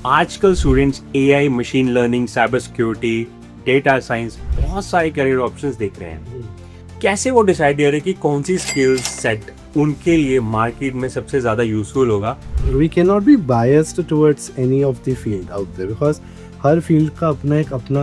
आजकल students AI, machine learning, cyber security, data science, बहुत सारे करियर ऑप्शंस देख रहे हैं। कैसे वो डिसाइड कर रहे हैं कि कौन सी स्किल सेट उनके लिए मार्केट में सबसे ज्यादा यूजफुल होगा? We cannot be biased towards any of the field out there because her field का अपना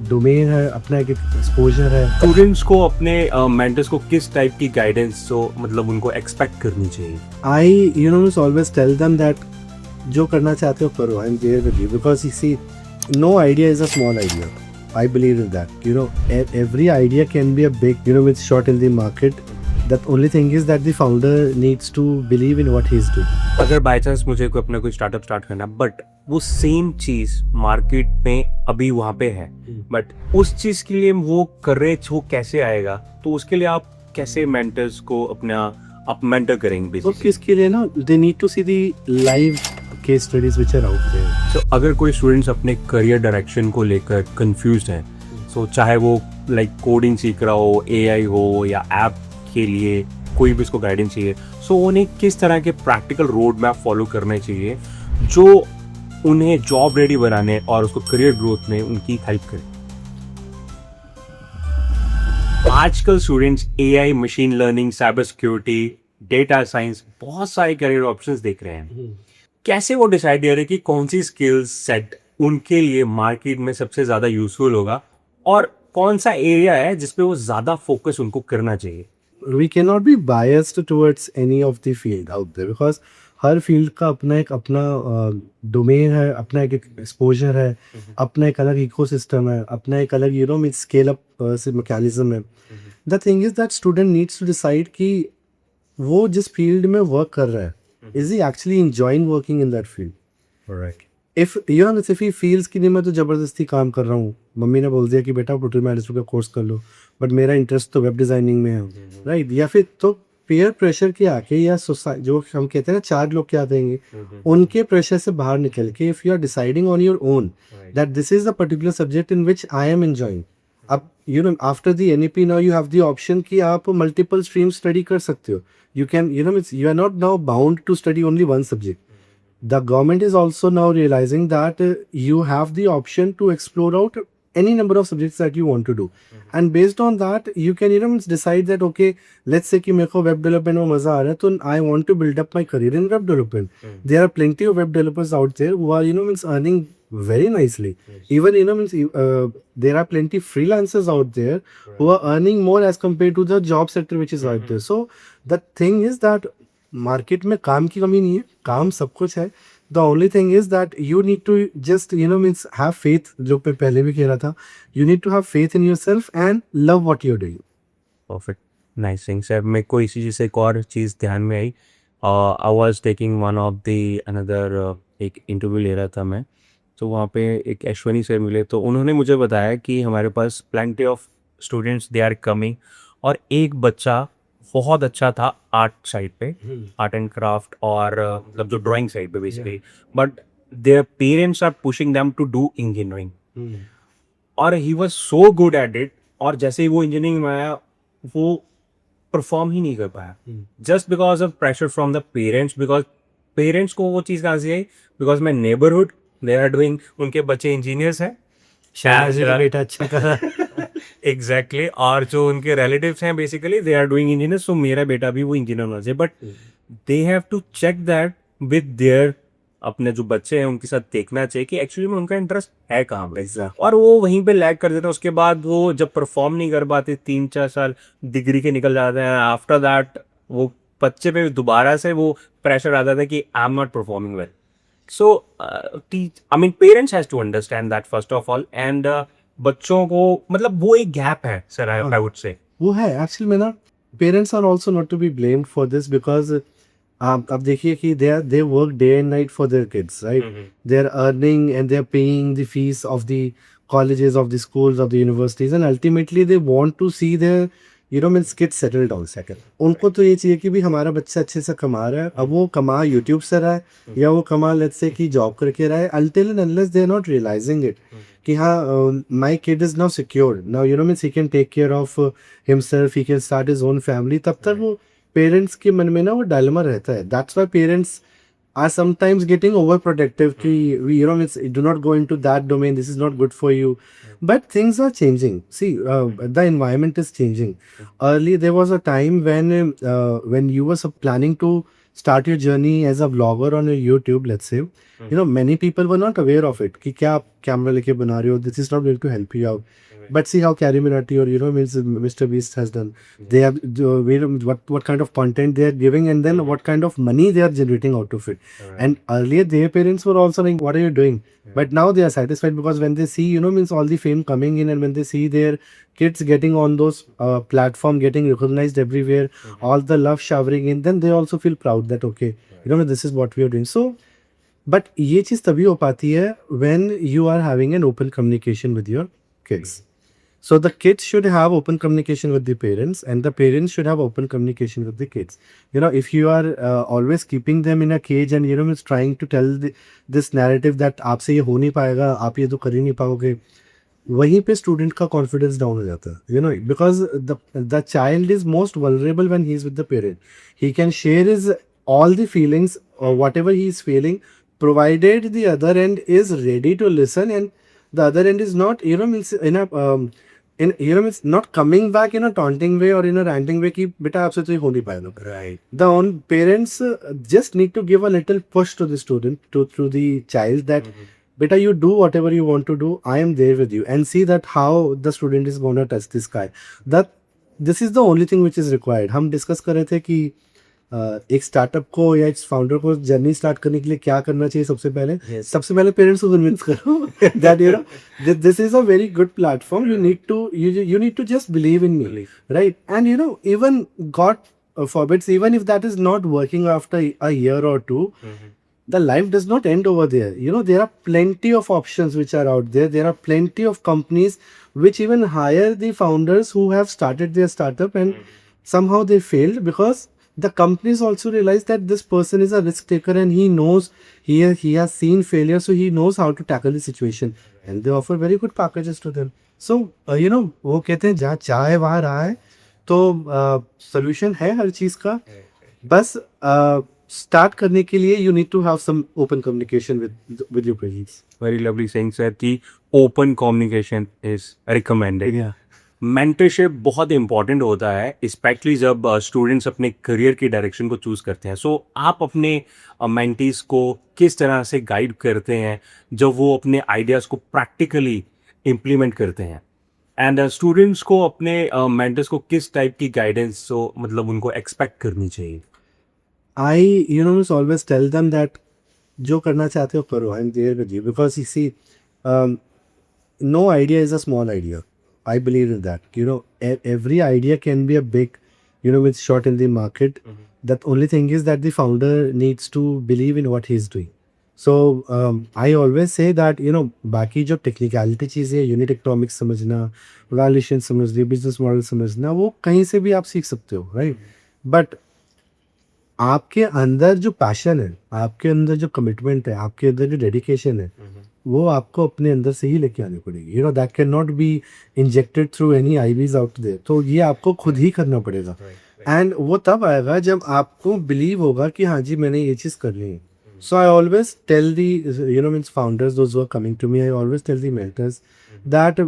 डोमेन है, अपना एक एक्सपोजर है। स्टूडेंट्स को अपने मेंटर्स को किस टाइप की गाइडेंस मतलब उनको एक्सपेक्ट करनी चाहिए? I always tell them that जो करना चाहते हो करो, I'm there with you because you see, no idea is a small idea. I believe in that. Every idea can be a big, it's shot in the market. The only thing is that the founder needs to believe in what he's doing. अगर by chance मुझे कोई अपना कोई startup start करना, but वो same चीज market में अभी वहां पे है, बट उस चीज के लिए वो करेज वो कैसे आएगा? तो उसके लिए आप कैसे मेंटर्स को अपना आप मेंटर करेंगे तो बेसिकली? किसके लिए ना, they need to see the live case studies which are out there. तो अगर कोई स्टूडेंट्स अपने करियर डायरेक्शन को लेकर कंफ्यूज हैं, सो चाहे वो लाइक कोडिंग सीख रहा हो, एआई हो या ऐप के लिए कोई भी उसको गाइडेंस चाहिए, सो उन्हें किस तरह के प्रैक्टिकल रोड मैप फॉलो करने चाहिए जो उन्हें जॉब रेडी बनाने और उसको करियर ग्रोथ में उनकी हेल्प करे? आजकल students AI, machine learning, cyber security, data science, बहुत सारे करियर ऑप्शंस देख रहे हैं। कैसे वो डिसाइड कर रहे हैं कि कौन सी स्किल सेट उनके लिए मार्केट में सबसे ज्यादा यूजफुल होगा और कौन सा एरिया है जिसपे वो ज्यादा फोकस उनको करना चाहिए? We cannot be biased towards any of the field out there because her field का अपना डोमेन है, अपना एक एक्सपोजर है, अपना एक अलग इकोसिस्टम है, अपना एक अलग स्केल अप से मैकेनिज्म है। The thing is that student needs to decide कि वो जिस फील्ड में वर्क कर रहा है, is he actually enjoying working in that field. If he feels कि नहीं मैं तो ज़बरदस्ती काम कर रहा हूँ, मम्मी ने बोल दिया कि बेटा होटल मैनेजमेंट का कोर्स कर लो, बट मेरा इंटरेस्ट तो वेब डिज़ाइनिंग में है, राइट? या फिर तो पीयर प्रेशर के आके या जो हम कहते हैं ना, चार लोग क्या देंगे, उनके प्रेशर से बाहर निकल के if you are deciding on your own that this is the particular subject in which I am enjoying. अब after the NEP now you have the option कि आप मल्टीपल स्ट्रीम स्टडी कर सकते हो। You can you are not now bound to study only one subject. The government is also now realizing that you have the option to explore out any number of subjects that you want to do, and based on that you can decide that okay, let's say कि मेरे को web development में मजा आ रहा है तो I want to build up my career in web development. There are plenty of web developers out there who are earning very nicely. Even there are plenty freelancers out there who are earning more as compared to the job sector which is out there. So the thing is that market में काम की कमी नहीं है, काम सब कुछ है। The only thing is that you need to just have faith, जो मैं पहले भी कह रहा था, you need to have faith in yourself and love what you are doing. Perfect, nice thing sir. मेरे को इसी चीज़ से एक और चीज़ ध्यान में आई। I was taking one of the another एक इंटरव्यू ले रहा था मैं, तो वहाँ पे एक अश्वनी सर मिले, तो उन्होंने मुझे बताया कि हमारे पास plenty of students they are coming, और एक बच्चा बहुत अच्छा था आर्ट साइड पे, आर्ट एंड क्राफ्ट और मतलब जो ड्राइंग साइड पे basically, but their parents are pushing them to do engineering, और he was so good at it, और जैसे ही वो इंजीनियरिंग में आया वो परफॉर्म ही नहीं कर पाया, just because of pressure from the parents. Because parents को वो चीज़ कहाँ से आई, because my neighbourhood they are doing, उनके बच्चे इंजीनियर्स हैं, शायद बेटा अच्छा करा। एग्जैक्टली और जो उनके रिलेटिव्स हैं basically they are doing engineer, so मेरा बेटा भी वो इंजीनियर होना चाहिए। But they have to check that with their, अपने जो बच्चे हैं उनके साथ देखना चाहिए कि एक्चुअली में उनका इंटरेस्ट है कहाँ पे, और वो वहीं पे लैग कर देते हैं। उसके बाद वो जब परफॉर्म नहीं कर पाते, 3-4 साल डिग्री के निकल जाते हैं, आफ्टर दैट वो बच्चे पे दोबारा से वो प्रेशर आ जाता है कि I am not performing well. So I mean parents has to understand that first of all, and बच्चों को मतलब वो एक गैप है सर, आई वुड से वो है एक्चुअली में ना। Parents are also not to be blamed for this because अब देखिए कि they work day and night for their kids, right? They are earning and they are paying the fees of the colleges, of the schools, of the universities, and ultimately they want to see their kids settle down settle. उनको तो ये चाहिए कि भी हमारा बच्चा अच्छे से कमा रहा है, अब वो कमा यूट्यूब से रहा है या वो कमा लेट्स से कि जॉब करके रहा है, until and unless they are not realizing it कि हाँ my kid is now secure, now he can take care of himself, he can start his own family, तब तक वो पेरेंट्स के मन में ना वो डायलेमा रहता है। That's why parents are sometimes getting overprotective. Ki, it's, do not go into that domain. This is not good for you. But things are changing. See, the environment is changing. Early, there was a time when you were planning to start your journey as a vlogger on your YouTube, let's say. Many people were not aware of it. कि क्या आप camera लेके बना रहे हो? This is not going to help you out. But see how Carrie Minati or means Mr. Beast has done. They have what kind of content they are giving, and then what kind of money they are generating out of it. And earlier their parents were also like, "What are you doing?" But now they are satisfied because when they see means all the fame coming in, and when they see their kids getting on those platform, getting recognized everywhere, all the love showering in, then they also feel proud that okay, this is what we are doing. So. But ये चीज़ तभी हो पाती है when you are having an open communication with your kids. So the kids should have open communication with the parents, and the parents should have open communication with the kids. If you are always keeping them in a cage and is trying to tell this narrative that आपसे ये हो नहीं पाएगा, आप ये तो कर ही नहीं पाओगे, वहीं पे स्टूडेंट का कॉन्फिडेंस डाउन हो जाता है because the child is most vulnerable when he is with the parent. He can share his all the feelings or whatever he is feeling, provided the other end is ready to listen, and the other end is not means in a means not coming back in a taunting way or in a ranting way कि बेटा आपसे तो ये हो नहीं पाएगा. Right. The own parents just need to give a little push to the student, to the child, that beta, you do whatever you want to do, I am there with you, and see that how the student is going to touch the sky. That this is the only thing which is required. हम discuss कर रहे थे कि एक startup को या एक founder को जर्नी स्टार्ट करने के लिए क्या करना चाहिए. सबसे पहले पेरेंट्स को कन्विंस करो that this is a very good platform. you need to just believe in me, right? And even God forbids, even if that is not working after a year or two, the life does not end over there. There are plenty of options which are out there. There are plenty of companies which even hire the founders who have started their startup and somehow they failed, because the companies also realize that this person is a risk taker and he knows, he has seen failure, so he knows how to tackle the situation, and they offer very good packages to them. So वो कहते हैं जहाँ चाहे वहाँ रहा है. तो solution है हर चीज़ का. बस स्टार्ट करने के लिए you need to have some open communication with your parents. Very lovely saying, sir, कि open communication is recommended. Yeah. Mentorship बहुत इंपॉर्टेंट होता है, स्पेशली जब स्टूडेंट्स अपने करियर की डायरेक्शन को चूज करते हैं. सो आप अपने मेंटीज को किस तरह से गाइड करते हैं जब वो अपने आइडियाज़ को प्रैक्टिकली इम्प्लीमेंट करते हैं, एंड स्टूडेंट्स को अपने मेंटर्स को किस टाइप की गाइडेंस मतलब उनको एक्सपेक्ट करनी चाहिए? I must always tell them that जो करना चाहते हो करो, I'm there with you, because you see, no idea is a small idea. I believe in that. Every idea can be a big, with shot in the market. The only thing is that the founder needs to believe in what he's doing. So I always say that बाकी जो technicality चीज़ें, unit economics समझना, valuation समझना, business model समझना, वो कहीं से भी आप सीख सकते हो, राइट? बट आपके अंदर जो पैशन है, आपके अंदर जो कमिटमेंट है, आपके अंदर जो डेडिकेशन है, वो आपको अपने अंदर से ही लेके आनी पड़ेगी. That can not be injected through any IVs out there. तो ये आपको खुद ही करना पड़ेगा. एंड वो तब आएगा जब आपको बिलीव होगा कि हाँ जी मैंने ये चीज़ करनी है. So I always tell the means founders, those who are coming to me, I always tell the mentors that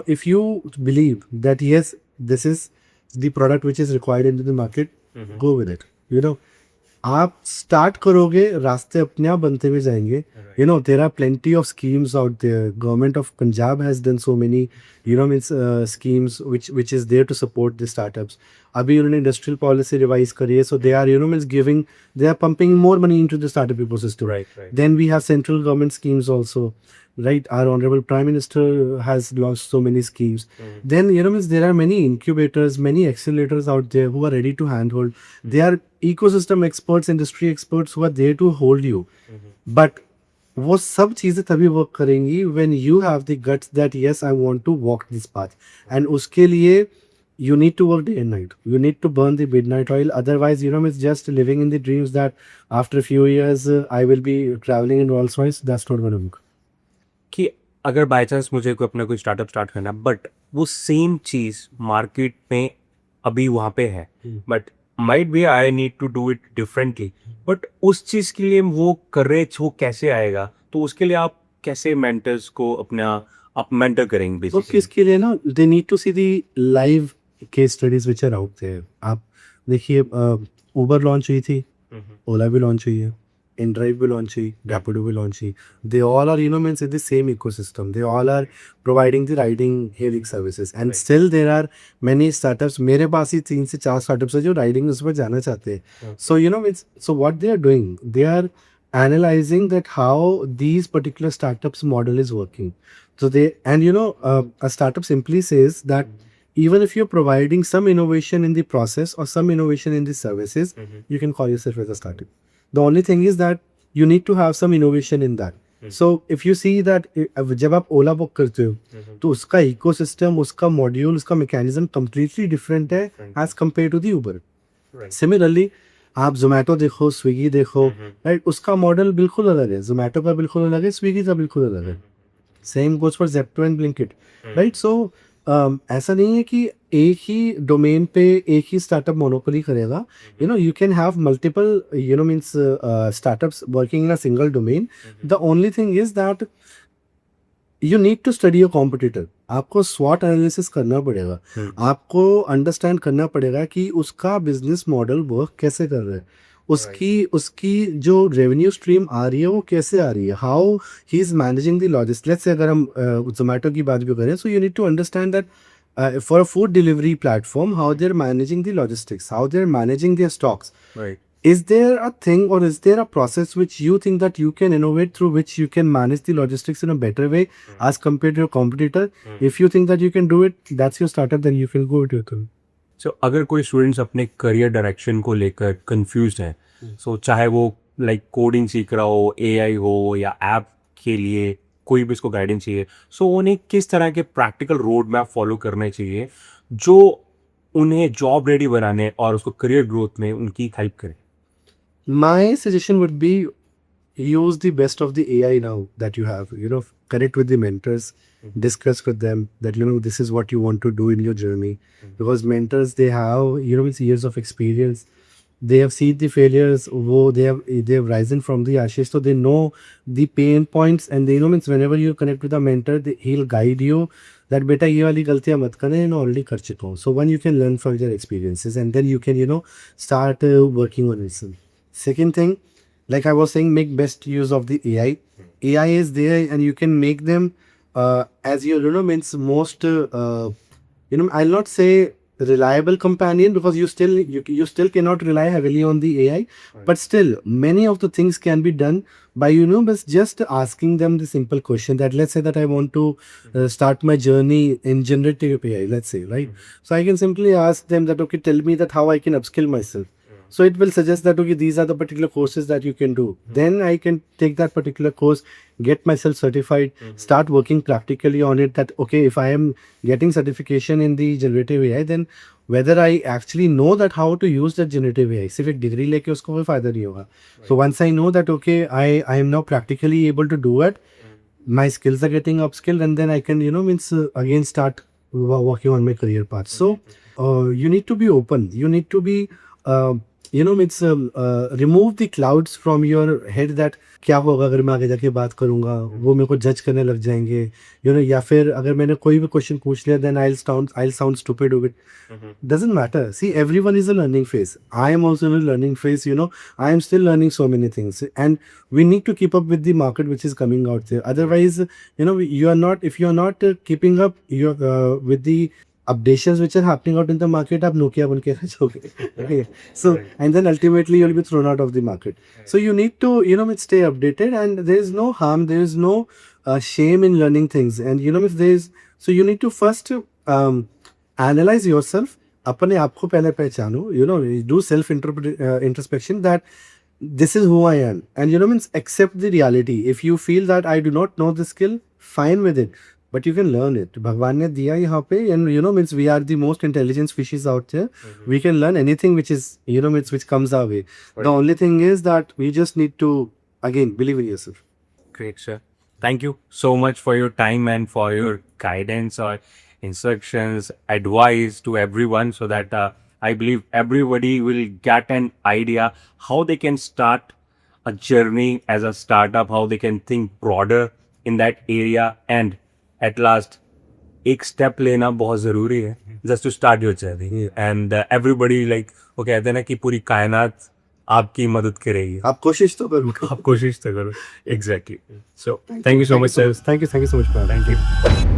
if you believe that yes this is the product which is required in the market, go with it. आप start करोगे, रास्ते अपने आप बनते हुए जाएंगे. There are plenty of schemes out there. Government of Punjab has done so many means schemes which is there to support the startups. अभी उन्होंने इंडस्ट्रियल पॉलिसी रिवाइज करी है, so they are means giving, they are pumping more money into the startup ecosystem. Right. Then we have central government schemes also, right? Our honorable prime minister has launched so many schemes. Then means there are many incubators, many accelerators out there who are ready to handhold. They are ecosystem experts, industry experts who are there to hold you. But वो सब चीज़ें तभी work करेंगी when you have the guts that yes, I want to walk this path. And उसके लिए you need to work day and night. You need to burn the midnight oil. Otherwise, it's just living in the dreams that after a few years I will be traveling in Rolls Royce. That's not going to work. कि अगर by chance मुझे कोई अपना कोई startup start करना, but वो same चीज़ market में अभी वहाँ पे है, but might be I need to do it differently, but उस चीज़ के लिए वो करेज वो कैसे आएगा? तो उसके लिए आप कैसे मेंटर्स को अपना आप मेंटर करेंगे तो बेसिकली? किसके लिए ना, they need to see the live case studies which are out there. आप देखिए, उबर लॉन्च हुई थी, ओला भी लॉन्च हुई है, इनड्राइव भी लॉन्च हुई, रैपिडो भी लॉन्च हुई। They all are means in the same ecosystem, they all are providing the riding hailing services and still there are many startups. मेरे पास ही 3 से 4 स्टार्टअप्स है जो राइडिंग उस पर जाना चाहते हैं। So means, so what they are doing, they are analyzing that how these particular startups model is working. So they, and a startup simply says that even if you're providing some innovation in the process or some innovation in the services, you can call yourself as a startup. The only thing is that you need to have some innovation in that. So if you see that जब आप ओला book करते हो तो उसका ecosystem, उसका module, उसका mechanism completely different है as compare to the Uber. Similarly आप जोमेटो देखो, स्विगी देखो, राइट, उसका मॉडल बिल्कुल अलग है, जोमेटो का बिल्कुल अलग है, स्विगी का बिल्कुल अलग है। Same goes for Zepto and Blinkit, right. So ऐसा नहीं है कि एक ही डोमेन पे एक ही स्टार्टअप मोनोपोली करेगा। You can have multiple means startups working in a single domain. The only thing is that you need to study your competitor. आपको स्वॉट एनालिसिस करना पड़ेगा, आपको अंडरस्टैंड करना पड़ेगा कि उसका बिजनेस मॉडल वर्क कैसे कर रहा है, उसकी उसकी जो रेवेन्यू स्ट्रीम आ रही है वो कैसे आ रही है, how he is managing the logistics. Let's say अगर हम जोमेटो की बात भी करें, so you need to understand that for a food delivery platform, how they are managing the logistics, how they are managing their stocks. Right. Is there a thing or is there a process which you think that you can innovate through, which you can manage the logistics in a better way as compared to your competitor? If you think that you can do it, that's your startup, then you can go with your thing. सो अगर कोई students अपने career direction को लेकर confuse है, सो चाहे वो like coding सीख रहा हो, एआई हो या ऐप के लिए कोई भी उसको गाइडेंस चाहिए, सो उन्हें किस तरह के प्रैक्टिकल रोड मैप फॉलो करने चाहिए जो उन्हें जॉब रेडी बनाने और उसको करियर ग्रोथ में उनकी हेल्प करे? My suggestion would be use the best of the AI now that you have. Connect with the mentors, discuss with them that this is what you want to do in your journey. Because mentors, they have it's years of experience. They have seen the failures. They have risen from the ashes, so they know the pain points. And they means whenever you connect with a mentor, he'll guide you that beta ye wali galtiyan mat karna, already kar chuka hu. So one, you can learn from their experiences, and then you can start working on it. Second thing, like I was saying, make best use of the AI. AI is there, and you can make them as your means most I'll not say reliable companion, because you still cannot rely heavily on the AI. Right. But still many of the things can be done by but just asking them the simple question that, let's say that I want to start my journey in generative AI, let's say, right? So I can simply ask them that, okay, tell me that how I can upskill myself. So it will suggest that, okay, these are the particular courses that you can do. Then I can take that particular course, get myself certified, start working practically on it. That, okay, if I am getting certification in the generative AI, then whether I actually know that how to use that generative AI, सिर्फ एक degree लेके उसको कोई फायदा नहीं होगा. So once I know that, okay, I am now practically able to do it, my skills are getting upskilled, and then I can means again start working on my career path. So you need to be open. You need to be means remove the clouds from your head that क्या होगा अगर मैं आगे जाके बात करूंगा, वो मेरे को जज करने लग जाएंगे, या फिर अगर मैंने कोई भी क्वेश्चन पूछ लिया, then I'll sound stupid with it. Doesn't matter. See, everyone is a learning phase. I am also in a learning phase. I am still learning so many things, and we need to keep up with the market which is coming out there. Otherwise, you are not, if you are not keeping up with the updations which are happening out in the market, आप Nokia बन के रह जाओगे. Okay. So, and then ultimately you'll be thrown out of the market. So you need to stay updated, and there is no harm, there is no shame in learning things. And if there is, so you need to first analyze yourself. अपने आप को पहले पहचानो. Do self introspection that this is who I am, and means accept the reality. If you feel that I do not know the skill, fine with it, but you can learn it. भगवान ने दिया यहाँ पे, and means we are the most intelligent species out there. We can learn anything which is means which comes our way. Right. The only thing is that we just need to again believe in yourself. Great, sir. Thank you so much for your time and for your guidance or instructions, advice to everyone, so that I believe everybody will get an idea how they can start a journey as a startup, how they can think broader in that area, and at last एक step लेना बहुत ज़रूरी है just to start your journey and everybody like वो कहते हैं ना कि पूरी कायनात आपकी मदद करेगी आप कोशिश तो करो. आप कोशिश तो करो exactly so thank you so much sir Thank you so much, man. Thank you